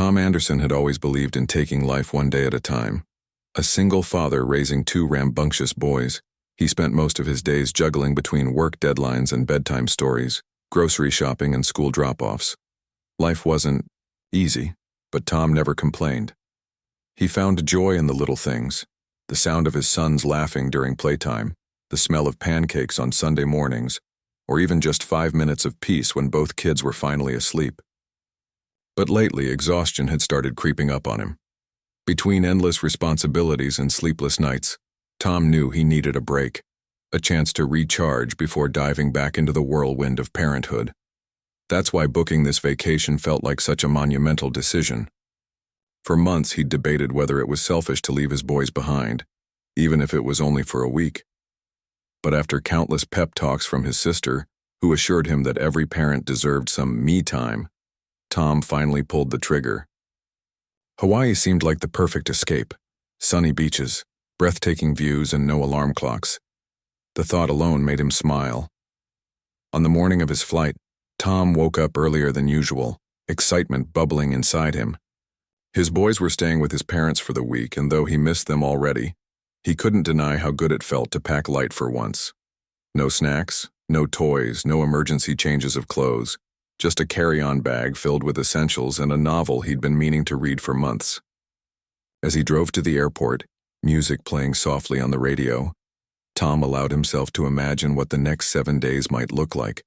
Tom Anderson had always believed in taking life one day at a time. A single father raising two rambunctious boys, he spent most of his days juggling between work deadlines and bedtime stories, grocery shopping and school drop-offs. Life wasn't easy, but Tom never complained. He found joy in the little things, the sound of his sons laughing during playtime, the smell of pancakes on Sunday mornings, or even just 5 minutes of peace when both kids were finally asleep. But lately, exhaustion had started creeping up on him. Between endless responsibilities and sleepless nights, Tom knew he needed a break, a chance to recharge before diving back into the whirlwind of parenthood. That's why booking this vacation felt like such a monumental decision. For months, he'd debated whether it was selfish to leave his boys behind, even if it was only for a week. But after countless pep talks from his sister, who assured him that every parent deserved some me time, Tom finally pulled the trigger. Hawaii seemed like the perfect escape. Sunny beaches, breathtaking views, and no alarm clocks. The thought alone made him smile. On the morning of his flight, Tom woke up earlier than usual, excitement bubbling inside him. His boys were staying with his parents for the week, and though he missed them already, he couldn't deny how good it felt to pack light for once. No snacks, no toys, no emergency changes of clothes, just a carry-on bag filled with essentials and a novel he'd been meaning to read for months. As he drove to the airport, music playing softly on the radio, Tom allowed himself to imagine what the next 7 days might look like.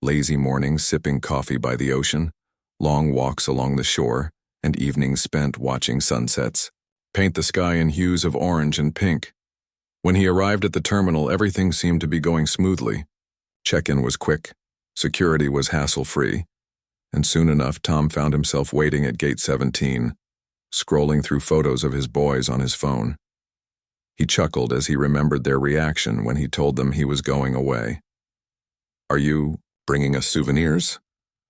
Lazy mornings sipping coffee by the ocean, long walks along the shore, and evenings spent watching sunsets paint the sky in hues of orange and pink. When he arrived at the terminal, everything seemed to be going smoothly. Check-in was quick, security was hassle-free, and soon enough Tom found himself waiting at gate 17, scrolling through photos of his boys on his phone. He chuckled as he remembered their reaction when he told them he was going away. "Are you bringing us souvenirs?"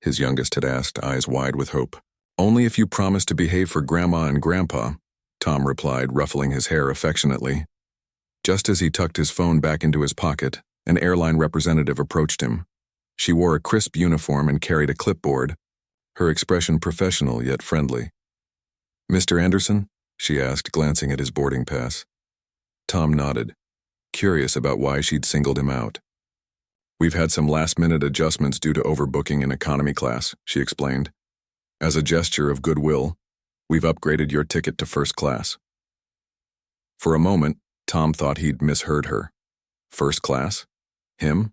his youngest had asked, eyes wide with hope. "Only if you promise to behave for Grandma and Grandpa," Tom replied, ruffling his hair affectionately. Just as he tucked his phone back into his pocket, an airline representative approached him. She wore a crisp uniform and carried a clipboard, her expression professional yet friendly. "Mr. Anderson?" she asked, glancing at his boarding pass. Tom nodded, curious about why she'd singled him out. "We've had some last-minute adjustments due to overbooking in economy class," she explained. "As a gesture of goodwill, we've upgraded your ticket to first class." For a moment, Tom thought he'd misheard her. First class? Him?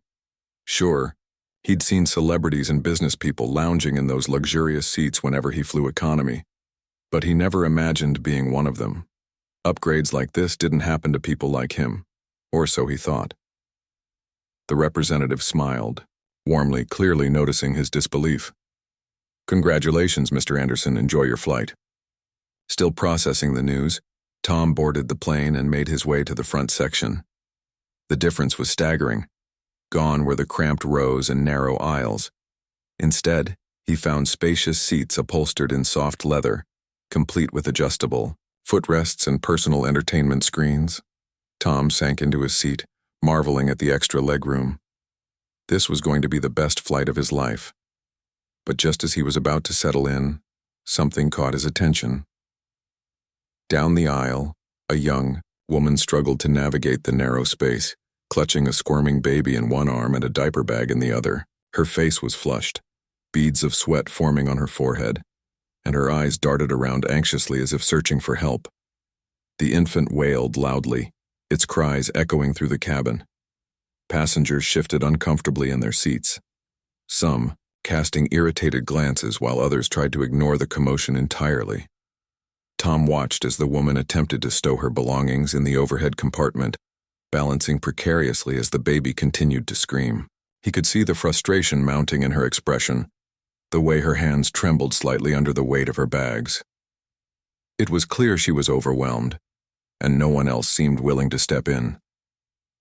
Sure, he'd seen celebrities and business people lounging in those luxurious seats whenever he flew economy, but he never imagined being one of them. Upgrades like this didn't happen to people like him, or so he thought. The representative smiled, warmly, clearly noticing his disbelief. "Congratulations, Mr. Anderson, enjoy your flight." Still processing the news, Tom boarded the plane and made his way to the front section. The difference was staggering. Gone were the cramped rows and narrow aisles. Instead, he found spacious seats upholstered in soft leather, complete with adjustable footrests and personal entertainment screens. Tom sank into his seat, marveling at the extra legroom. This was going to be the best flight of his life. But just as he was about to settle in, something caught his attention. Down the aisle, a young woman struggled to navigate the narrow space, clutching a squirming baby in one arm and a diaper bag in the other. Her face was flushed, beads of sweat forming on her forehead, and her eyes darted around anxiously as if searching for help. The infant wailed loudly, its cries echoing through the cabin. Passengers shifted uncomfortably in their seats, some casting irritated glances while others tried to ignore the commotion entirely. Tom watched as the woman attempted to stow her belongings in the overhead compartment, balancing precariously as the baby continued to scream. He could see the frustration mounting in her expression, the way her hands trembled slightly under the weight of her bags. It was clear she was overwhelmed, and no one else seemed willing to step in.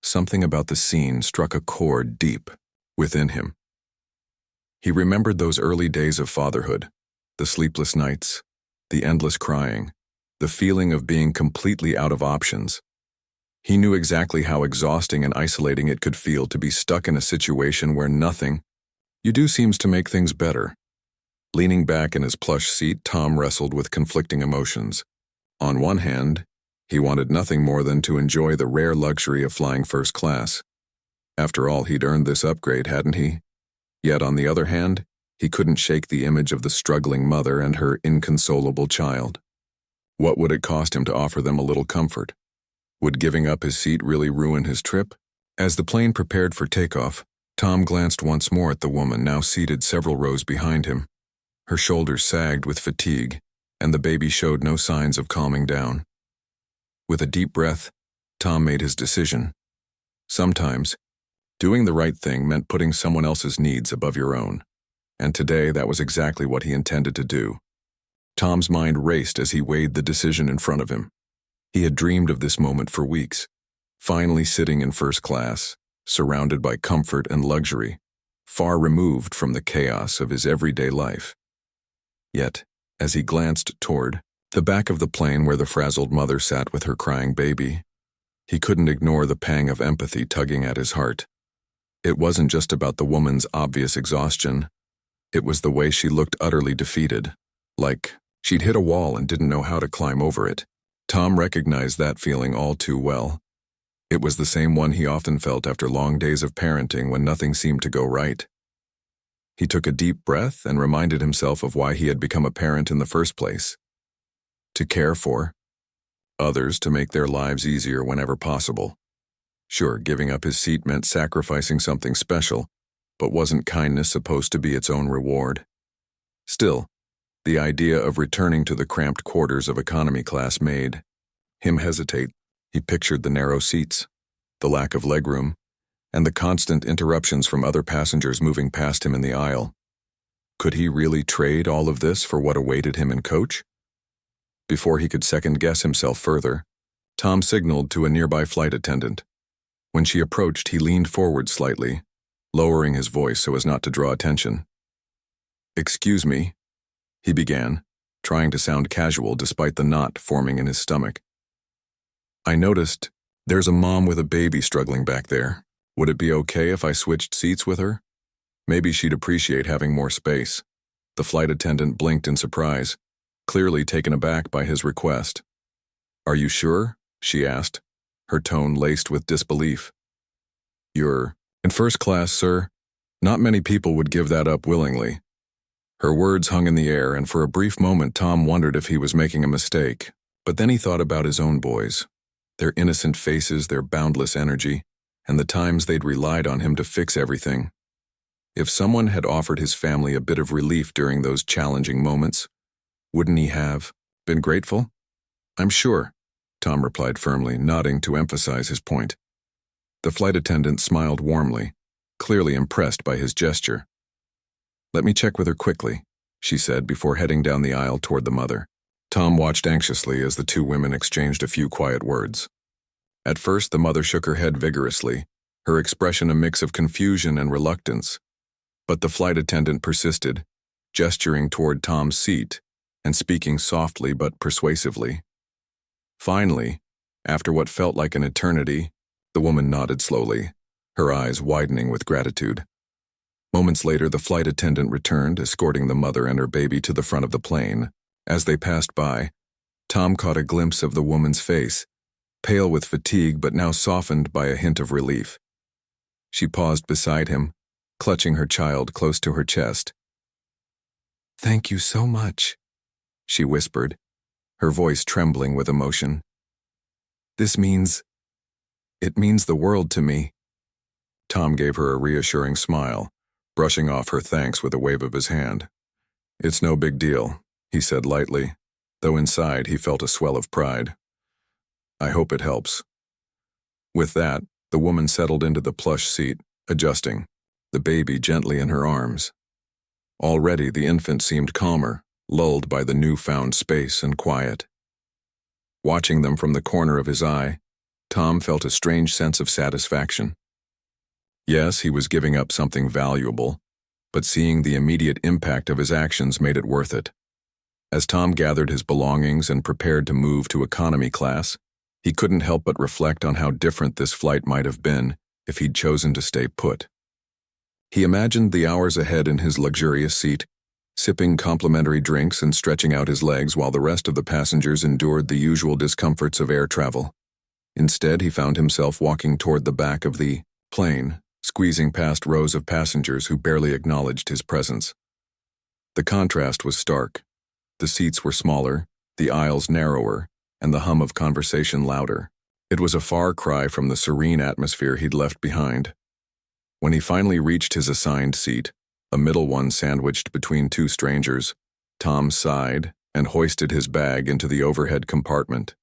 Something about the scene struck a chord deep within him. He remembered those early days of fatherhood, the sleepless nights, the endless crying, the feeling of being completely out of options. He knew exactly how exhausting and isolating it could feel to be stuck in a situation where nothing you do seems to make things better. Leaning back in his plush seat, Tom wrestled with conflicting emotions. On one hand, he wanted nothing more than to enjoy the rare luxury of flying first class. After all, he'd earned this upgrade, hadn't he? Yet on the other hand, he couldn't shake the image of the struggling mother and her inconsolable child. What would it cost him to offer them a little comfort? Would giving up his seat really ruin his trip? As the plane prepared for takeoff, Tom glanced once more at the woman now seated several rows behind him. Her shoulders sagged with fatigue, and the baby showed no signs of calming down. With a deep breath, Tom made his decision. Sometimes, doing the right thing meant putting someone else's needs above your own, and today that was exactly what he intended to do. Tom's mind raced as he weighed the decision in front of him. He had dreamed of this moment for weeks, finally sitting in first class, surrounded by comfort and luxury, far removed from the chaos of his everyday life. Yet, as he glanced toward the back of the plane where the frazzled mother sat with her crying baby, he couldn't ignore the pang of empathy tugging at his heart. It wasn't just about the woman's obvious exhaustion. It was the way she looked utterly defeated, like she'd hit a wall and didn't know how to climb over it. Tom recognized that feeling all too well. It was the same one he often felt after long days of parenting when nothing seemed to go right. He took a deep breath and reminded himself of why he had become a parent in the first place. To care for others, to make their lives easier whenever possible. Sure, giving up his seat meant sacrificing something special, but wasn't kindness supposed to be its own reward? Still, the idea of returning to the cramped quarters of economy class made him hesitate. He pictured the narrow seats, the lack of legroom, and the constant interruptions from other passengers moving past him in the aisle. Could he really trade all of this for what awaited him in coach? Before he could second-guess himself further, Tom signaled to a nearby flight attendant. When she approached, he leaned forward slightly, lowering his voice so as not to draw attention. "Excuse me," he began, trying to sound casual despite the knot forming in his stomach. "I noticed there's a mom with a baby struggling back there. Would it be okay if I switched seats with her? Maybe she'd appreciate having more space." The flight attendant blinked in surprise, clearly taken aback by his request. "Are you sure?" she asked, her tone laced with disbelief. "You're in first class, sir. Not many people would give that up willingly." Her words hung in the air, and for a brief moment Tom wondered if he was making a mistake. But then he thought about his own boys, their innocent faces, their boundless energy, and the times they'd relied on him to fix everything. If someone had offered his family a bit of relief during those challenging moments, wouldn't he have been grateful? "I'm sure," Tom replied firmly, nodding to emphasize his point. The flight attendant smiled warmly, clearly impressed by his gesture. "Let me check with her quickly," she said before heading down the aisle toward the mother. Tom watched anxiously as the two women exchanged a few quiet words. At first, the mother shook her head vigorously, her expression a mix of confusion and reluctance. But the flight attendant persisted, gesturing toward Tom's seat and speaking softly but persuasively. Finally, after what felt like an eternity, the woman nodded slowly, her eyes widening with gratitude. Moments later, the flight attendant returned, escorting the mother and her baby to the front of the plane. As they passed by, Tom caught a glimpse of the woman's face, pale with fatigue but now softened by a hint of relief. She paused beside him, clutching her child close to her chest. "Thank you so much," she whispered, her voice trembling with emotion. It means the world to me." Tom gave her a reassuring smile, brushing off her thanks with a wave of his hand. "It's no big deal," he said lightly, though inside he felt a swell of pride. "I hope it helps." With that, the woman settled into the plush seat, adjusting, the baby gently in her arms. Already the infant seemed calmer, lulled by the newfound space and quiet. Watching them from the corner of his eye, Tom felt a strange sense of satisfaction. Yes, he was giving up something valuable, but seeing the immediate impact of his actions made it worth it. As Tom gathered his belongings and prepared to move to economy class, he couldn't help but reflect on how different this flight might have been if he'd chosen to stay put. He imagined the hours ahead in his luxurious seat, sipping complimentary drinks and stretching out his legs while the rest of the passengers endured the usual discomforts of air travel. Instead, he found himself walking toward the back of the plane, squeezing past rows of passengers who barely acknowledged his presence. The contrast was stark. The seats were smaller, the aisles narrower, and the hum of conversation louder. It was a far cry from the serene atmosphere he'd left behind. When he finally reached his assigned seat, a middle one sandwiched between two strangers, Tom sighed and hoisted his bag into the overhead compartment.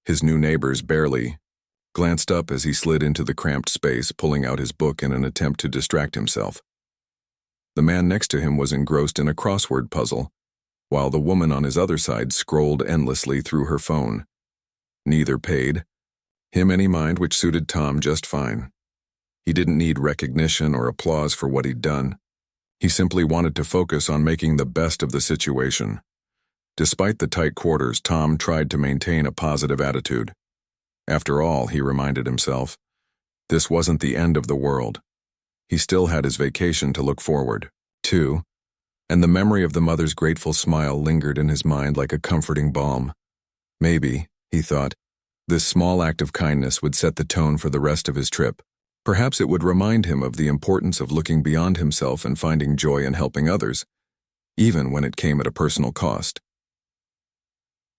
His new neighbors barely glanced up as he slid into the cramped space, pulling out his book in an attempt to distract himself. The man next to him was engrossed in a crossword puzzle, while the woman on his other side scrolled endlessly through her phone. Neither paid him any mind, which suited Tom just fine. He didn't need recognition or applause for what he'd done. He simply wanted to focus on making the best of the situation. Despite the tight quarters, Tom tried to maintain a positive attitude. After all, he reminded himself, this wasn't the end of the world. He still had his vacation to look forward to, and the memory of the mother's grateful smile lingered in his mind like a comforting balm. Maybe, he thought, this small act of kindness would set the tone for the rest of his trip. Perhaps it would remind him of the importance of looking beyond himself and finding joy in helping others, even when it came at a personal cost.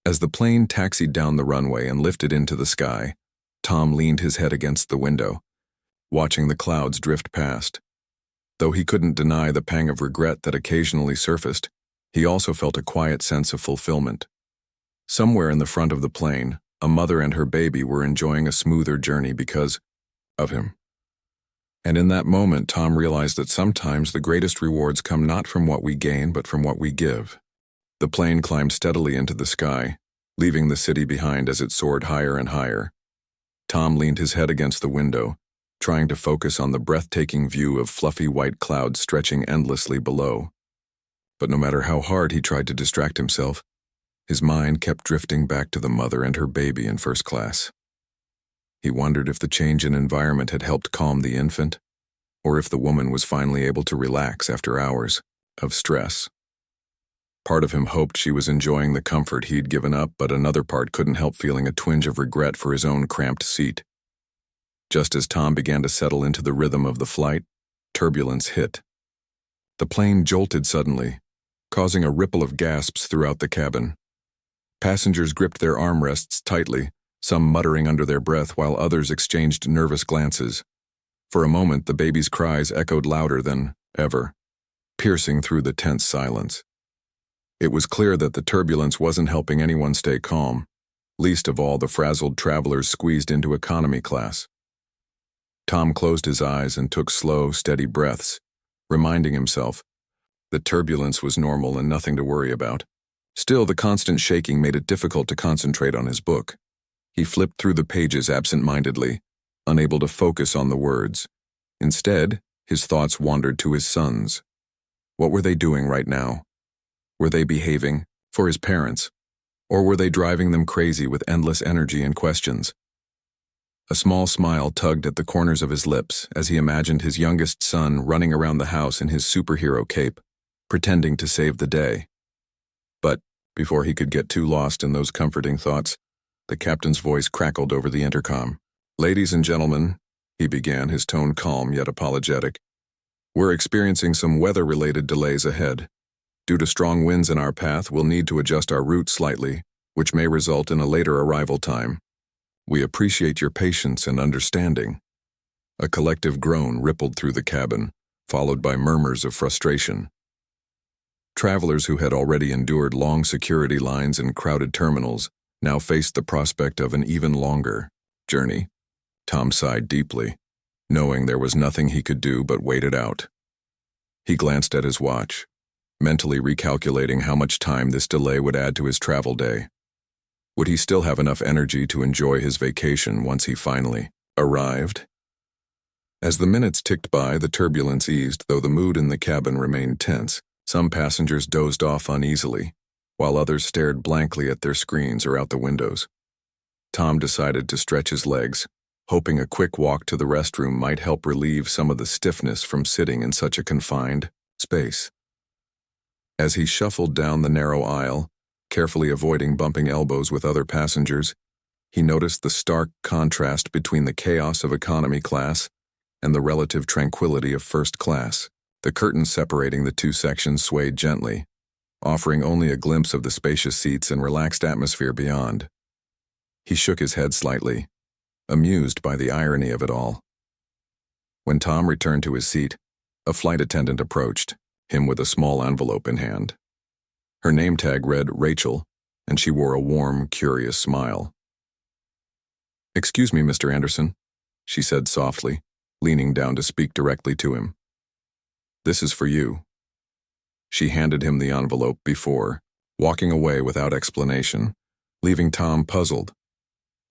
As the plane taxied down the runway and lifted into the sky, Tom leaned his head against the window, watching the clouds drift past. Though he couldn't deny the pang of regret that occasionally surfaced, he also felt a quiet sense of fulfillment. Somewhere in the front of the plane, a mother and her baby were enjoying a smoother journey because of him. And in that moment, Tom realized that sometimes the greatest rewards come not from what we gain, but from what we give. The plane climbed steadily into the sky, leaving the city behind as it soared higher and higher. Tom leaned his head against the window, trying to focus on the breathtaking view of fluffy white clouds stretching endlessly below. But no matter how hard he tried to distract himself, his mind kept drifting back to the mother and her baby in first class. He wondered if the change in environment had helped calm the infant, or if the woman was finally able to relax after hours of stress. Part of him hoped she was enjoying the comfort he'd given up, but another part couldn't help feeling a twinge of regret for his own cramped seat. Just as Tom began to settle into the rhythm of the flight, turbulence hit. The plane jolted suddenly, causing a ripple of gasps throughout the cabin. Passengers gripped their armrests tightly, some muttering under their breath while others exchanged nervous glances. For a moment, the baby's cries echoed louder than ever, piercing through the tense silence. It was clear that the turbulence wasn't helping anyone stay calm, least of all the frazzled travelers squeezed into economy class. Tom closed his eyes and took slow, steady breaths, reminding himself that turbulence was normal and nothing to worry about. Still, the constant shaking made it difficult to concentrate on his book. He flipped through the pages absent-mindedly, unable to focus on the words. Instead, his thoughts wandered to his sons. What were they doing right now? Were they behaving for his parents, or were they driving them crazy with endless energy and questions? A small smile tugged at the corners of his lips as he imagined his youngest son running around the house in his superhero cape, pretending to save the day. But before he could get too lost in those comforting thoughts, the captain's voice crackled over the intercom. "Ladies and gentlemen," he began, his tone calm yet apologetic, "we're experiencing some weather-related delays ahead. Due to strong winds in our path, we'll need to adjust our route slightly, which may result in a later arrival time. We appreciate your patience and understanding." A collective groan rippled through the cabin, followed by murmurs of frustration. Travelers who had already endured long security lines and crowded terminals now faced the prospect of an even longer journey. Tom sighed deeply, knowing there was nothing he could do but wait it out. He glanced at his watch, mentally recalculating how much time this delay would add to his travel day. Would he still have enough energy to enjoy his vacation once he finally arrived? As the minutes ticked by, the turbulence eased, though the mood in the cabin remained tense. Some passengers dozed off uneasily, while others stared blankly at their screens or out the windows. Tom decided to stretch his legs, hoping a quick walk to the restroom might help relieve some of the stiffness from sitting in such a confined space. As he shuffled down the narrow aisle, carefully avoiding bumping elbows with other passengers, he noticed the stark contrast between the chaos of economy class and the relative tranquility of first class. The curtains separating the two sections swayed gently, offering only a glimpse of the spacious seats and relaxed atmosphere beyond. He shook his head slightly, amused by the irony of it all. When Tom returned to his seat, a flight attendant approached, him with a small envelope in hand. Her name tag read Rachel, and she wore a warm, curious smile. "Excuse me, Mr. Anderson," she said softly, leaning down to speak directly to him. "This is for you." She handed him the envelope before walking away without explanation, leaving Tom puzzled.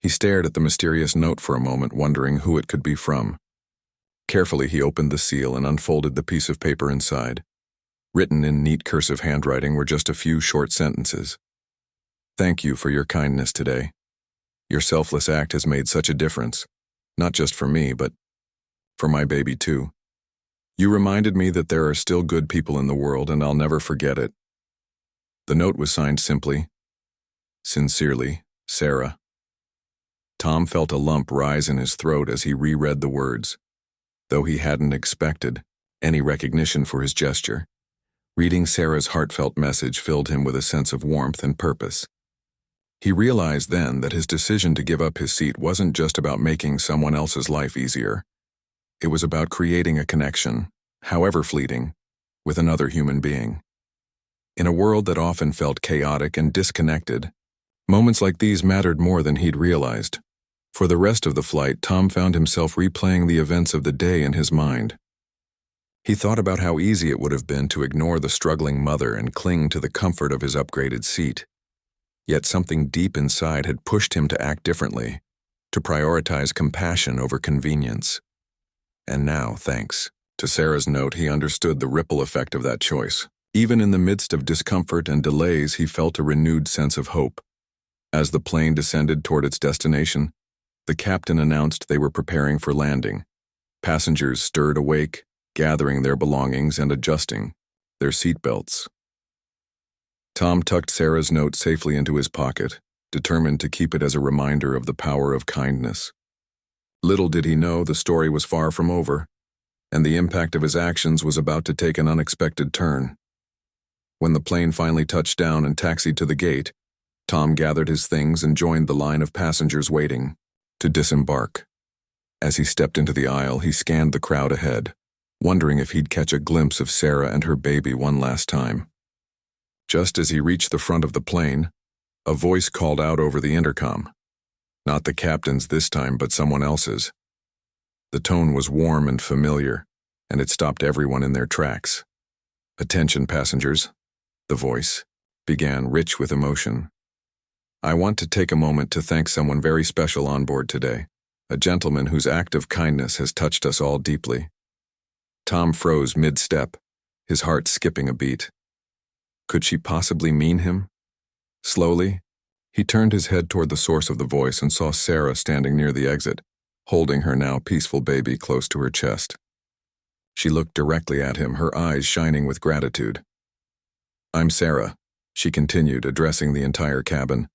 He stared at the mysterious note for a moment, wondering who it could be from. Carefully, he opened the seal and unfolded the piece of paper inside. Written in neat cursive handwriting were just a few short sentences. "Thank you for your kindness today. Your selfless act has made such a difference, not just for me, but for my baby too. You reminded me that there are still good people in the world, and I'll never forget it." The note was signed simply, "Sincerely, Sarah." Tom felt a lump rise in his throat as he reread the words, though he hadn't expected any recognition for his gesture. Reading Sarah's heartfelt message filled him with a sense of warmth and purpose. He realized then that his decision to give up his seat wasn't just about making someone else's life easier. It was about creating a connection, however fleeting, with another human being. In a world that often felt chaotic and disconnected, moments like these mattered more than he'd realized. For the rest of the flight, Tom found himself replaying the events of the day in his mind. He thought about how easy it would have been to ignore the struggling mother and cling to the comfort of his upgraded seat. Yet something deep inside had pushed him to act differently, to prioritize compassion over convenience. And now, thanks to Sarah's note, he understood the ripple effect of that choice. Even in the midst of discomfort and delays, he felt a renewed sense of hope. As the plane descended toward its destination, the captain announced they were preparing for landing. Passengers stirred awake, gathering their belongings and adjusting their seatbelts. Tom tucked Sarah's note safely into his pocket, determined to keep it as a reminder of the power of kindness. Little did he know the story was far from over, and the impact of his actions was about to take an unexpected turn. When the plane finally touched down and taxied to the gate, Tom gathered his things and joined the line of passengers waiting to disembark. As he stepped into the aisle, he scanned the crowd ahead, wondering if he'd catch a glimpse of Sarah and her baby one last time. Just as he reached the front of the plane, a voice called out over the intercom. Not the captain's this time, but someone else's. The tone was warm and familiar, and it stopped everyone in their tracks. "Attention, passengers," the voice began, rich with emotion. "I want to take a moment to thank someone very special on board today, a gentleman whose act of kindness has touched us all deeply." Tom froze mid-step, his heart skipping a beat. Could she possibly mean him? Slowly, he turned his head toward the source of the voice and saw Sarah standing near the exit, holding her now peaceful baby close to her chest. She looked directly at him, her eyes shining with gratitude. "I'm Sarah," she continued, addressing the entire cabin,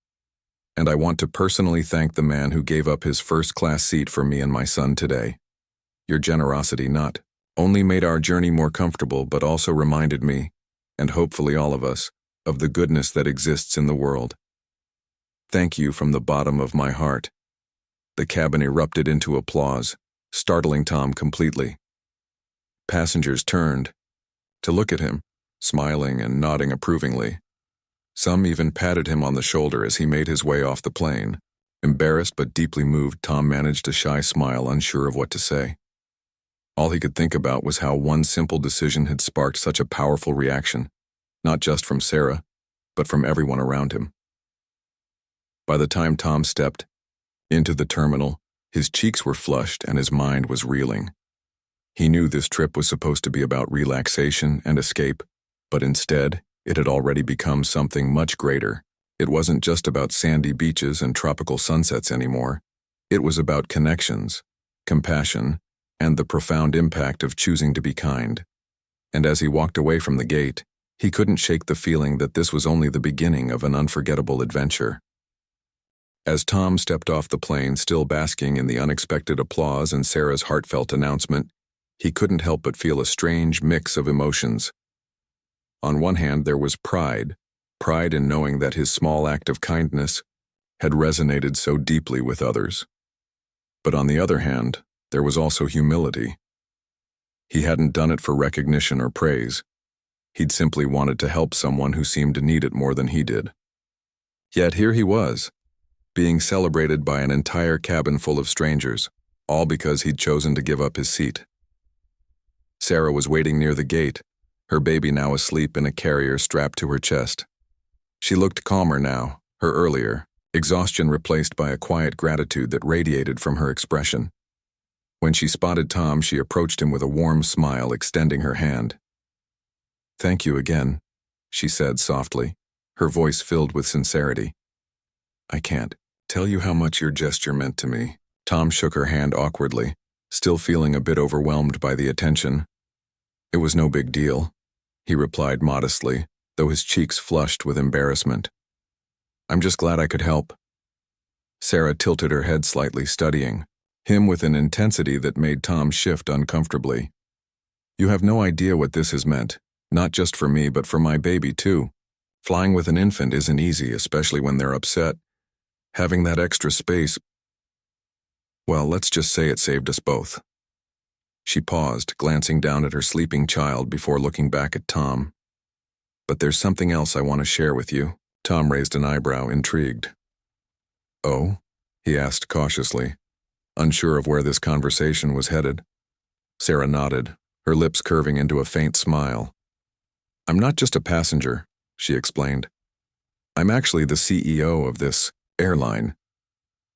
"and I want to personally thank the man who gave up his first-class seat for me and my son today. Your generosity not only made our journey more comfortable, but also reminded me, and hopefully all of us, of the goodness that exists in the world. Thank you from the bottom of my heart." The cabin erupted into applause, startling Tom completely. Passengers turned to look at him, smiling and nodding approvingly. Some even patted him on the shoulder as he made his way off the plane. Embarrassed but deeply moved, Tom managed a shy smile, unsure of what to say. All he could think about was how one simple decision had sparked such a powerful reaction, not just from Sarah, but from everyone around him. By the time Tom stepped into the terminal, his cheeks were flushed and his mind was reeling. He knew this trip was supposed to be about relaxation and escape, but instead, it had already become something much greater. It wasn't just about sandy beaches and tropical sunsets anymore. It was about connections, compassion, and the profound impact of choosing to be kind. And as he walked away from the gate, He couldn't shake the feeling that this was only the beginning of an unforgettable adventure. As Tom stepped off the plane, still basking in the unexpected applause and Sarah's heartfelt announcement, he couldn't help but feel a strange mix of emotions. On one hand, there was pride in knowing that his small act of kindness had resonated so deeply with others. But on the other hand, there was also humility. He hadn't done it for recognition or praise. He'd simply wanted to help someone who seemed to need it more than he did. Yet here he was, being celebrated by an entire cabin full of strangers, all because he'd chosen to give up his seat. Sarah was waiting near the gate, her baby now asleep in a carrier strapped to her chest. She looked calmer now, her earlier exhaustion replaced by a quiet gratitude that radiated from her expression. When she spotted Tom, she approached him with a warm smile, extending her hand. "Thank you again," she said softly, her voice filled with sincerity. "I can't tell you how much your gesture meant to me." Tom shook her hand awkwardly, still feeling a bit overwhelmed by the attention. "It was no big deal," he replied modestly, though his cheeks flushed with embarrassment. "I'm just glad I could help." Sarah tilted her head slightly, studying him with an intensity that made Tom shift uncomfortably. "You have no idea what this has meant, not just for me but for my baby too. Flying with an infant isn't easy, especially when they're upset. Having that extra space, well, let's just say it saved us both." She paused, glancing down at her sleeping child before looking back at Tom. "But there's something else I want to share with you." Tom raised an eyebrow, intrigued. "Oh?" he asked cautiously, unsure of where this conversation was headed. Sarah nodded, her lips curving into a faint smile. "I'm not just a passenger," she explained. "I'm actually the CEO of this Airline."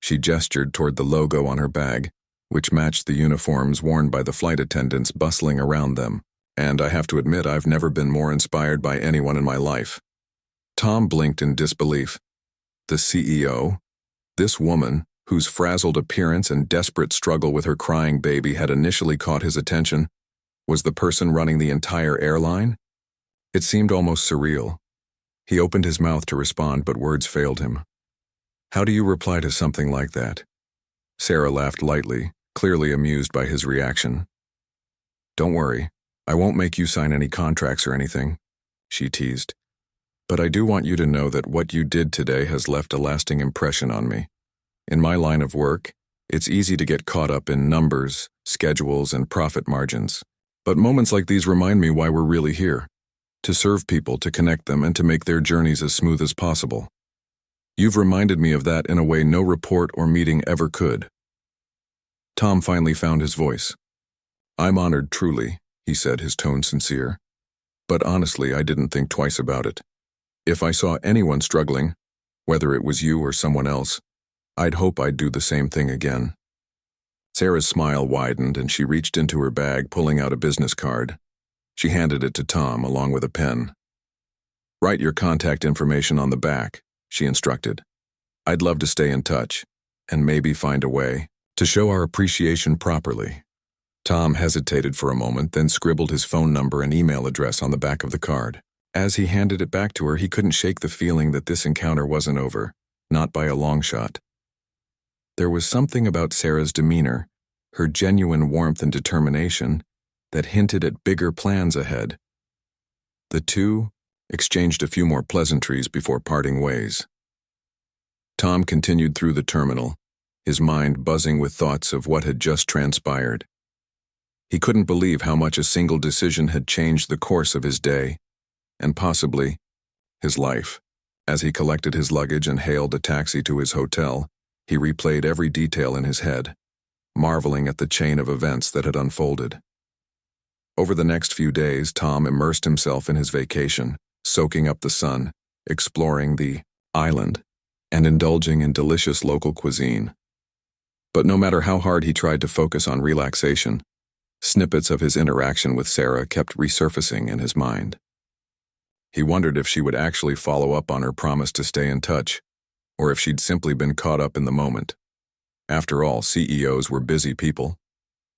She gestured toward the logo on her bag, which matched the uniforms worn by the flight attendants bustling around them, and I have to admit I've never been more inspired by anyone in my life. Tom blinked in disbelief. The CEO? This woman, whose frazzled appearance and desperate struggle with her crying baby had initially caught his attention, was the person running the entire airline? It seemed almost surreal. He opened his mouth to respond, but words failed him. "How do you reply to something like that?" Sarah laughed lightly, clearly amused by his reaction. "Don't worry, I won't make you sign any contracts or anything," she teased. "But I do want you to know that what you did today has left a lasting impression on me. In my line of work, it's easy to get caught up in numbers, schedules, and profit margins. But moments like these remind me why we're really here. To serve people, to connect them, and to make their journeys as smooth as possible. You've reminded me of that in a way no report or meeting ever could." Tom finally found his voice. "I'm honored, truly," he said, his tone sincere. "But honestly, I didn't think twice about it. If I saw anyone struggling, whether it was you or someone else, I'd hope I'd do the same thing again." Sarah's smile widened and she reached into her bag, pulling out a business card. She handed it to Tom along with a pen. "Write your contact information on the back," she instructed. "I'd love to stay in touch, and maybe find a way to show our appreciation properly." Tom hesitated for a moment, then scribbled his phone number and email address on the back of the card. As he handed it back to her, he couldn't shake the feeling that this encounter wasn't over, not by a long shot. There was something about Sarah's demeanor, her genuine warmth and determination, that hinted at bigger plans ahead. The two exchanged a few more pleasantries before parting ways. Tom continued through the terminal, his mind buzzing with thoughts of what had just transpired. He couldn't believe how much a single decision had changed the course of his day, and possibly his life. As he collected his luggage and hailed a taxi to his hotel, he replayed every detail in his head, marveling at the chain of events that had unfolded. Over the next few days, Tom immersed himself in his vacation, soaking up the sun, exploring the island, and indulging in delicious local cuisine. But no matter how hard he tried to focus on relaxation, snippets of his interaction with Sarah kept resurfacing in his mind. He wondered if she would actually follow up on her promise to stay in touch, or if she'd simply been caught up in the moment. After all, CEOs were busy people.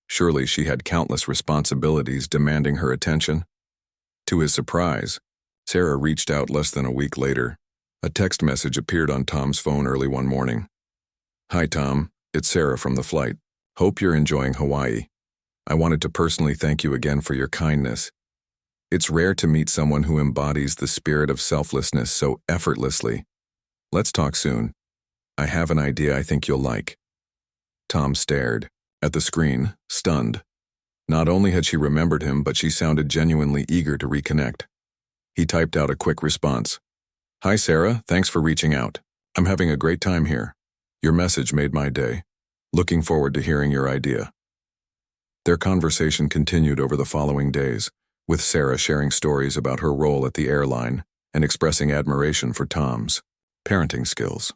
Surely she had countless responsibilities demanding her attention. To his surprise, Sarah reached out less than a week later. A text message appeared on Tom's phone early one morning. "Hi Tom, it's Sarah from the flight. Hope you're enjoying Hawaii. I wanted to personally thank you again for your kindness. It's rare to meet someone who embodies the spirit of selflessness so effortlessly. Let's talk soon. I have an idea I think you'll like." Tom stared at the screen, stunned. Not only had she remembered him, but she sounded genuinely eager to reconnect. He typed out a quick response. "Hi Sarah, thanks for reaching out. I'm having a great time here. Your message made my day. Looking forward to hearing your idea." Their conversation continued over the following days, with Sarah sharing stories about her role at the airline and expressing admiration for Tom's parenting skills.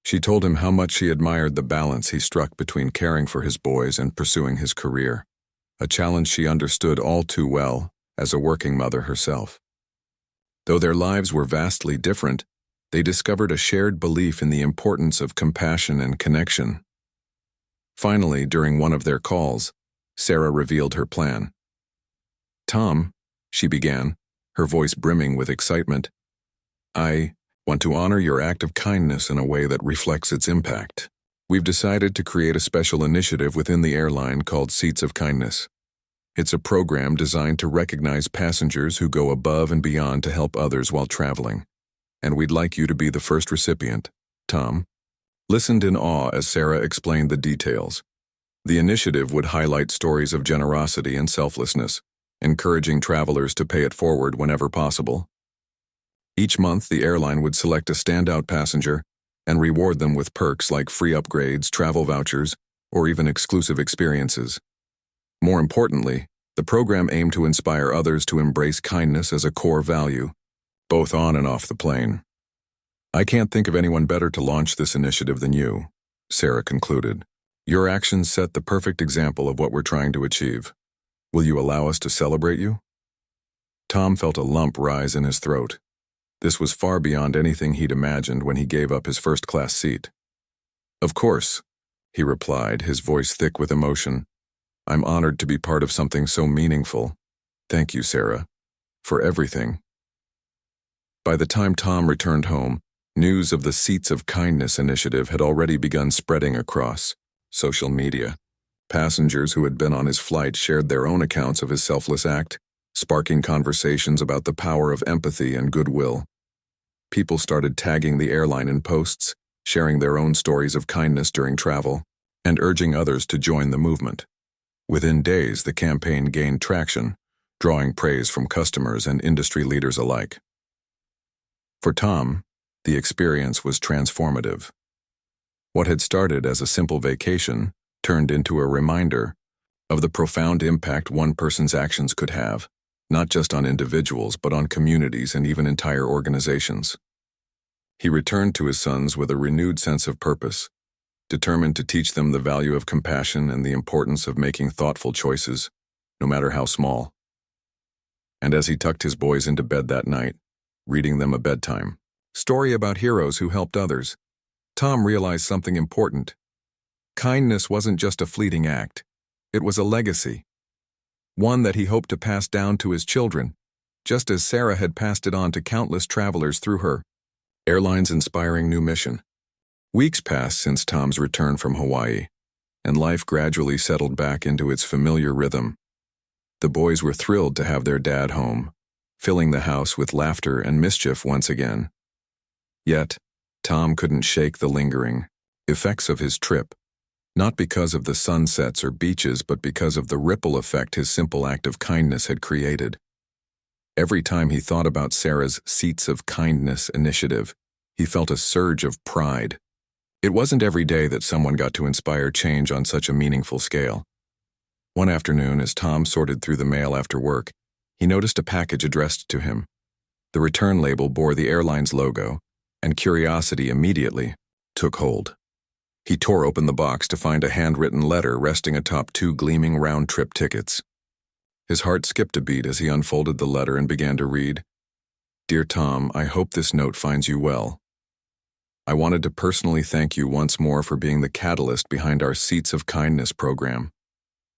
She told him how much she admired the balance he struck between caring for his boys and pursuing his career, a challenge she understood all too well as a working mother herself. Though their lives were vastly different, they discovered a shared belief in the importance of compassion and connection. Finally, during one of their calls, Sarah revealed her plan. "Tom," she began, her voice brimming with excitement, "I want to honor your act of kindness in a way that reflects its impact. We've decided to create a special initiative within the airline called Seats of Kindness. It's a program designed to recognize passengers who go above and beyond to help others while traveling. And we'd like you to be the first recipient." Tom listened in awe as Sarah explained the details. The initiative would highlight stories of generosity and selflessness, encouraging travelers to pay it forward whenever possible. Each month, the airline would select a standout passenger and reward them with perks like free upgrades, travel vouchers, or even exclusive experiences. More importantly, the program aimed to inspire others to embrace kindness as a core value, both on and off the plane. "I can't think of anyone better to launch this initiative than you," Sarah concluded. "Your actions set the perfect example of what we're trying to achieve. Will you allow us to celebrate you?" Tom felt a lump rise in his throat. This was far beyond anything he'd imagined when he gave up his first-class seat. "Of course," he replied, his voice thick with emotion. "I'm honored to be part of something so meaningful. Thank you, Sarah, for everything." By the time Tom returned home, news of the Seats of Kindness initiative had already begun spreading across social media. Passengers who had been on his flight shared their own accounts of his selfless act, sparking conversations about the power of empathy and goodwill. People started tagging the airline in posts, sharing their own stories of kindness during travel, and urging others to join the movement. Within days, the campaign gained traction, drawing praise from customers and industry leaders alike. For Tom, the experience was transformative. What had started as a simple vacation turned into a reminder of the profound impact one person's actions could have, not just on individuals but on communities and even entire organizations. He returned to his sons with a renewed sense of purpose, determined to teach them the value of compassion and the importance of making thoughtful choices, no matter how small. And as he tucked his boys into bed that night, reading them a bedtime story about heroes who helped others, Tom realized something important. Kindness wasn't just a fleeting act. It was a legacy, one that he hoped to pass down to his children, just as Sarah had passed it on to countless travelers through her airline's inspiring new mission. Weeks passed since Tom's return from Hawaii, and life gradually settled back into its familiar rhythm. The boys were thrilled to have their dad home, filling the house with laughter and mischief once again. Yet, Tom couldn't shake the lingering effects of his trip, not because of the sunsets or beaches, but because of the ripple effect his simple act of kindness had created. Every time he thought about Sarah's Seats of Kindness initiative, he felt a surge of pride. It wasn't every day that someone got to inspire change on such a meaningful scale. One afternoon, as Tom sorted through the mail after work, he noticed a package addressed to him. The return label bore the airline's logo, and curiosity immediately took hold. He tore open the box to find a handwritten letter resting atop 2 gleaming round-trip tickets. His heart skipped a beat as he unfolded the letter and began to read. "Dear Tom, I hope this note finds you well. I wanted to personally thank you once more for being the catalyst behind our Seats of Kindness program.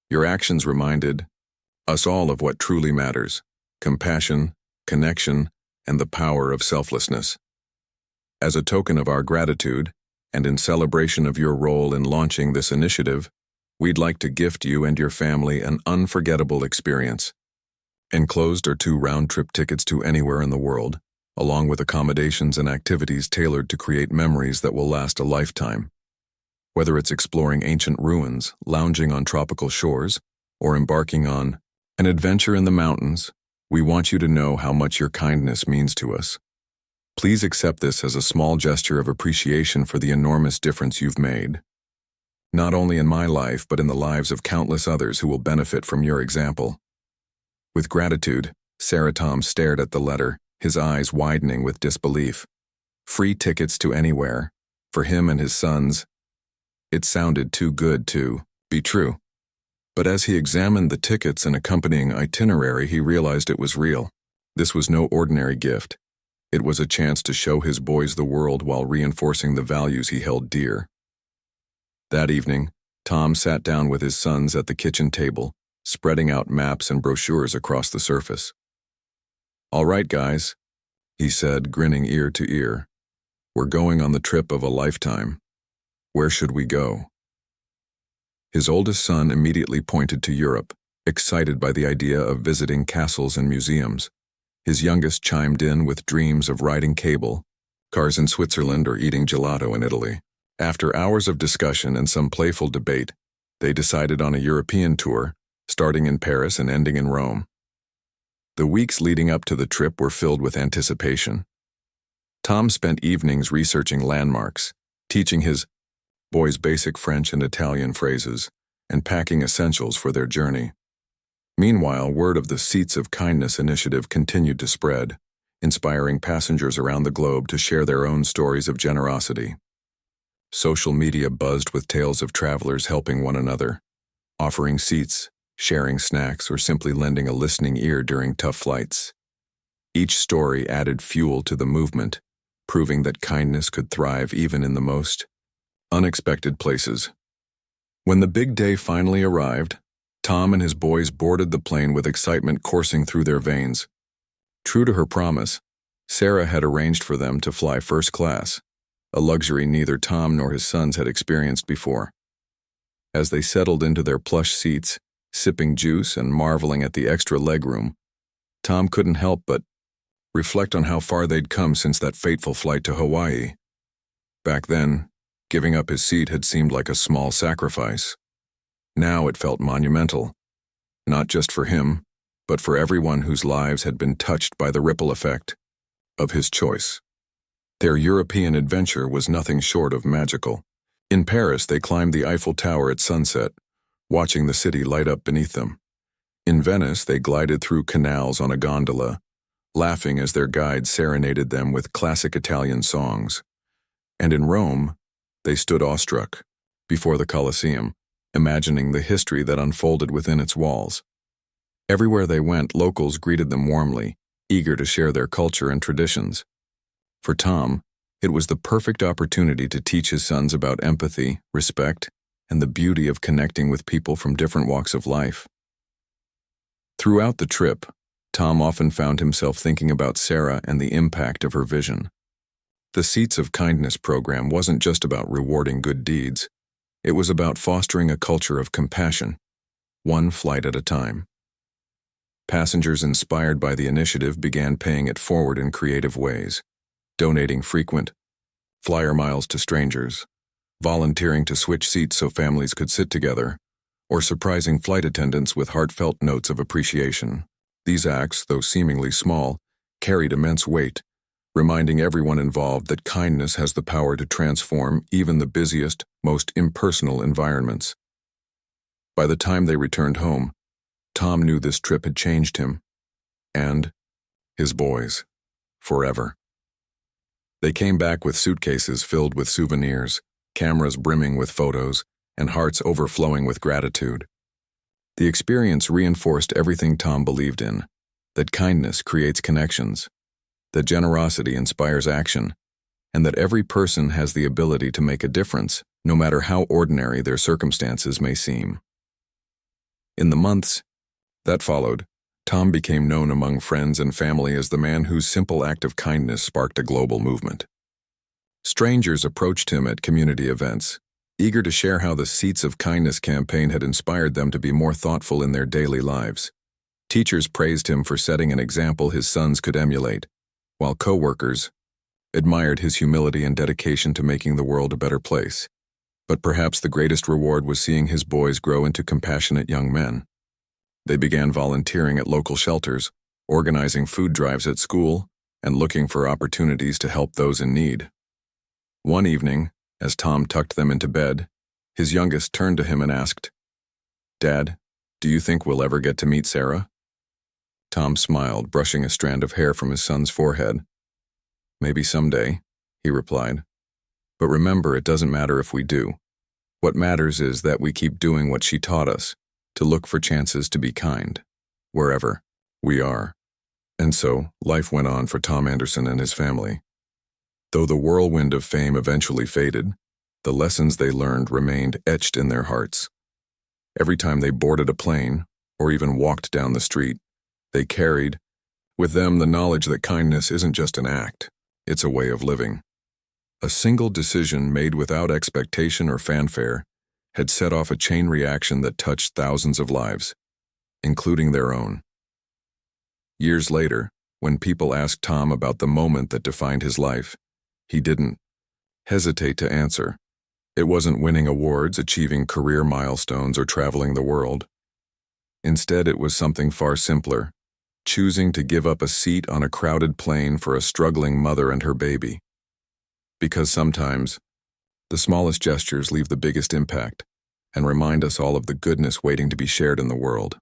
Your actions reminded us all of what truly matters: compassion, connection, and the power of selflessness. As a token of our gratitude, and in celebration of your role in launching this initiative, we'd like to gift you and your family an unforgettable experience. Enclosed are 2 round-trip tickets to anywhere in the world, along with accommodations and activities tailored to create memories that will last a lifetime. Whether it's exploring ancient ruins, lounging on tropical shores, or embarking on an adventure in the mountains, we want you to know how much your kindness means to us. Please accept this as a small gesture of appreciation for the enormous difference you've made, not only in my life but in the lives of countless others who will benefit from your example. With gratitude, Sarah Tom stared at the letter, his eyes widening with disbelief. Free tickets to anywhere, for him and his sons. It sounded too good to be true. But as he examined the tickets and accompanying itinerary, he realized it was real. This was no ordinary gift. It was a chance to show his boys the world while reinforcing the values he held dear. That evening, Tom sat down with his sons at the kitchen table, spreading out maps and brochures across the surface. "All right, guys," he said, grinning ear to ear. "We're going on the trip of a lifetime. Where should we go?" His oldest son immediately pointed to Europe, excited by the idea of visiting castles and museums. His youngest chimed in with dreams of riding cable cars in Switzerland or eating gelato in Italy. After hours of discussion and some playful debate, they decided on a European tour, starting in Paris and ending in Rome. The weeks leading up to the trip were filled with anticipation. Tom spent evenings researching landmarks, teaching his boys basic French and Italian phrases, and packing essentials for their journey. Meanwhile, word of the Seats of Kindness initiative continued to spread, inspiring passengers around the globe to share their own stories of generosity. Social media buzzed with tales of travelers helping one another, offering seats, sharing snacks, or simply lending a listening ear during tough flights. Each story added fuel to the movement, proving that kindness could thrive even in the most unexpected places. When the big day finally arrived, Tom and his boys boarded the plane with excitement coursing through their veins. True to her promise, Sarah had arranged for them to fly first class, a luxury neither Tom nor his sons had experienced before. As they settled into their plush seats, sipping juice and marveling at the extra legroom, Tom couldn't help but reflect on how far they'd come since that fateful flight to Hawaii. Back then, giving up his seat had seemed like a small sacrifice. Now it felt monumental, not just for him, but for everyone whose lives had been touched by the ripple effect of his choice. Their European adventure was nothing short of magical. In Paris, they climbed the Eiffel Tower at sunset, watching the city light up beneath them. In Venice, they glided through canals on a gondola, laughing as their guide serenaded them with classic Italian songs. And in Rome, they stood awestruck before the Colosseum, imagining the history that unfolded within its walls. Everywhere they went, locals greeted them warmly, eager to share their culture and traditions. For Tom, it was the perfect opportunity to teach his sons about empathy, respect, and the beauty of connecting with people from different walks of life. Throughout the trip, Tom often found himself thinking about Sarah and the impact of her vision. The Seats of Kindness program wasn't just about rewarding good deeds. It was about fostering a culture of compassion, one flight at a time. Passengers inspired by the initiative began paying it forward in creative ways, donating frequent flyer miles to strangers, volunteering to switch seats so families could sit together, or surprising flight attendants with heartfelt notes of appreciation. These acts, though seemingly small, carried immense weight, reminding everyone involved that kindness has the power to transform even the busiest, most impersonal environments. By the time they returned home, Tom knew this trip had changed him, and his boys, forever. They came back with suitcases filled with souvenirs, cameras brimming with photos, and hearts overflowing with gratitude. The experience reinforced everything Tom believed in, that kindness creates connections, that generosity inspires action, and that every person has the ability to make a difference, no matter how ordinary their circumstances may seem. In the months that followed, Tom became known among friends and family as the man whose simple act of kindness sparked a global movement. Strangers approached him at community events, eager to share how the Seats of Kindness campaign had inspired them to be more thoughtful in their daily lives. Teachers praised him for setting an example his sons could emulate, while co-workers admired his humility and dedication to making the world a better place. But perhaps the greatest reward was seeing his boys grow into compassionate young men. They began volunteering at local shelters, organizing food drives at school, and looking for opportunities to help those in need. One evening, as Tom tucked them into bed, his youngest turned to him and asked, "Dad, do you think we'll ever get to meet Sarah?" Tom smiled, brushing a strand of hair from his son's forehead. "Maybe someday," he replied. "But remember, it doesn't matter if we do. What matters is that we keep doing what she taught us, to look for chances to be kind, wherever we are." And so, life went on for Tom Anderson and his family. Though the whirlwind of fame eventually faded, the lessons they learned remained etched in their hearts. Every time they boarded a plane, or even walked down the street, they carried with them the knowledge that kindness isn't just an act, it's a way of living. A single decision made without expectation or fanfare had set off a chain reaction that touched thousands of lives, including their own. Years later, when people asked Tom about the moment that defined his life, he didn't hesitate to answer. It wasn't winning awards, achieving career milestones, or traveling the world. Instead, it was something far simpler, choosing to give up a seat on a crowded plane for a struggling mother and her baby. Because sometimes, the smallest gestures leave the biggest impact and remind us all of the goodness waiting to be shared in the world.